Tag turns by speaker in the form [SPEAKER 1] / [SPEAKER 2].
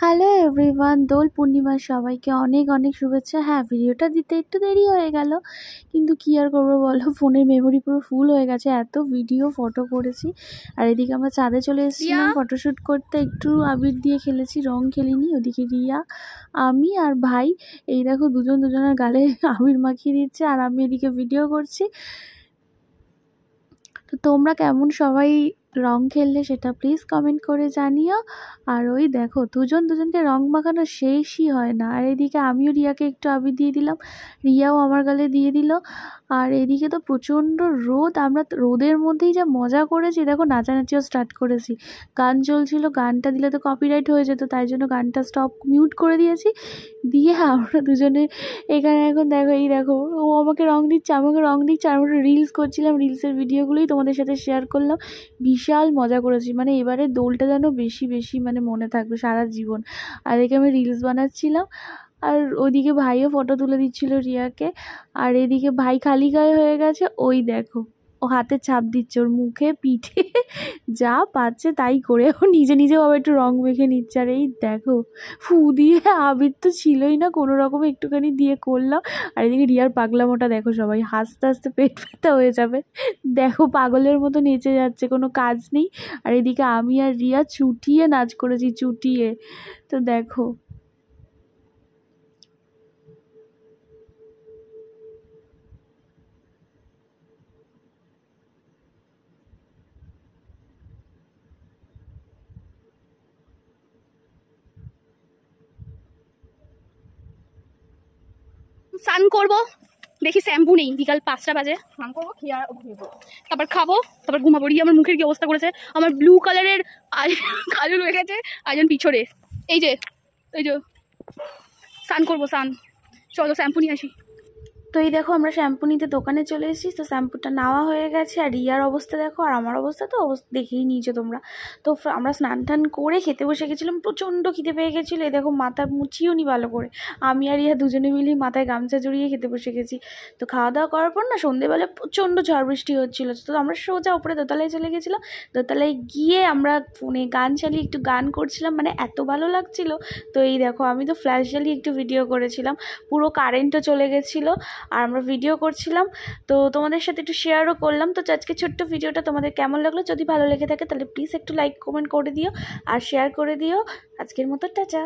[SPEAKER 1] Hello everyone, দোল পূর্ণিমার সবাইকে অনেক অনেক শুভেচ্ছা। হ্যাঁ, ভিডিওটা দিতে একটু দেরি হয়ে গেল, কিন্তু কী আর করবো বলো, ফোনের মেমোরি পুরো ফুল হয়ে গেছে, এত ভিডিও ফটো করেছি। আর এদিকে আমরা চাঁদে চলে এসেছিলাম ফটোশ্যুট করতে, একটু আবির দিয়ে খেলেছি, রং খেলিনি। ওদিকে রিয়া, আমি আর ভাই, এই দেখো দুজনের গালে আবির মাখিয়ে দিচ্ছে, আর আমি এদিকে ভিডিও করছি। তো তোমরা কেমন সবাই রং খেললে সেটা প্লিজ কমেন্ট করে জানিও। আর ওই দেখো দুজনকে রং মাখানো শেষই হয় না। আর এদিকে আমিও রিয়াকে একটু আবির দিয়ে দিলাম, রিয়াও আমার গালে দিয়ে দিল। আর এদিকে তো প্রচণ্ড রোদ, আমরা রোদের মধ্যেই যা মজা করেছি, দেখো নাচানাচিও স্টার্ট করেছি। গান চলছিল, গানটা দিলে তো কপিরাইট হয়ে যেত, তাই জন্য গানটা মিউট করে দিয়েছি। দিয়ে আমরা দুজনে এখানে এখন দেখো, এই দেখো ও আমাকে রং দিচ্ছে, আমাকে রং দিচ্ছে, আর আমরা রিলস করছিলাম, রিলসের ভিডিওগুলোই তোমাদের সাথে শেয়ার করলাম। বিশাল মজা করেছি, মানে এবারে দোলটা যেন বেশি বেশি মানে মনে থাকবে সারা জীবন। আর এদিকে আমি রিলস বানাচ্ছিলাম, আর ওদিকে ভাইও ফটো তুলে দিচ্ছিল রিয়াকে। আর এদিকে ভাই খালি গায়ে হয়ে গেছে, ওই দেখো ও হাতে ছাপ দিচ্ছে, ওর মুখে পিঠে যা পাচ্ছে তাই করে ও নিজেও আবার একটু রং মেখে নিচ্ছে। আর এই দেখো ফু দিয়ে, আবির তো ছিলই না, কোনো রকমে একটুখানি দিয়ে করলাম। আর এদিকে রিয়ার পাগলামোটা দেখো, সবাই হাসতে হাসতে পেট ব্যথা হয়ে যাবে। দেখো পাগলের মতো নেচে যাচ্ছে, কোনো কাজ নেই। আর এদিকে আমি আর রিয়া চুটিয়ে নাচ করেছি, চুটিয়ে। তো দেখো
[SPEAKER 2] স্নান করবো, দেখি শ্যাম্পু নেই, বিকাল 5টা বাজে। স্নান করবো, খেয়ে তারপর খাবো, তারপর ঘুমাবো। আমার মুখের কি অবস্থা করেছে, আমার ব্লু কালারের কাজল হয়ে গেছে আইজন পিছনে। এই যে স্নান করবো, চলো শ্যাম্পু নিয়ে আসি।
[SPEAKER 1] তো এই দেখো আমরা শ্যাম্পু নিতে দোকানে চলে এসেছি। তো শ্যাম্পুটা নেওয়া হয়ে গেছে, আর রিয়ার অবস্থা দেখো, আর আমার অবস্থা তো দেখেই নিয়েছো তোমরা। তো আমরা স্নান টান করে খেতে বসে গেছিলাম, প্রচণ্ড খিদে পেয়ে গেছিলো। এই দেখো মাথা মুছিও নি ভালো করে, আমি আর রিয়া দুজনে মিলেই মাথায় গামছা জড়িয়ে খেতে বসে গেছি। তো খাওয়া দাওয়া করার পর না সন্ধ্যেবেলা প্রচণ্ড ঝড় বৃষ্টি হচ্ছিলো, তো আমরা সোজা উপরে দোতলায় চলে গেছিলাম। দোতলায় গিয়ে আমরা ফোনে গান চালিয়ে একটু গান করছিলাম, মানে এত ভালো লাগছিলো। তো এই দেখো আমি তো ফ্ল্যাশ জ্বালিয়ে একটু ভিডিও করেছিলাম, পুরো কারেন্টও চলে গেছিলো, আর আমরা ভিডিও করছিলাম। তো তোমাদের সাথে একটু শেয়ারও করলাম। তো আজকে ছোট্ট ভিডিওটা তোমাদের কেমন লাগলো, যদি ভালো লেগে থাকে তাহলে প্লিজ একটু লাইক কমেন্ট করে দিও আর শেয়ার করে দিও। আজকের মতো টাটা।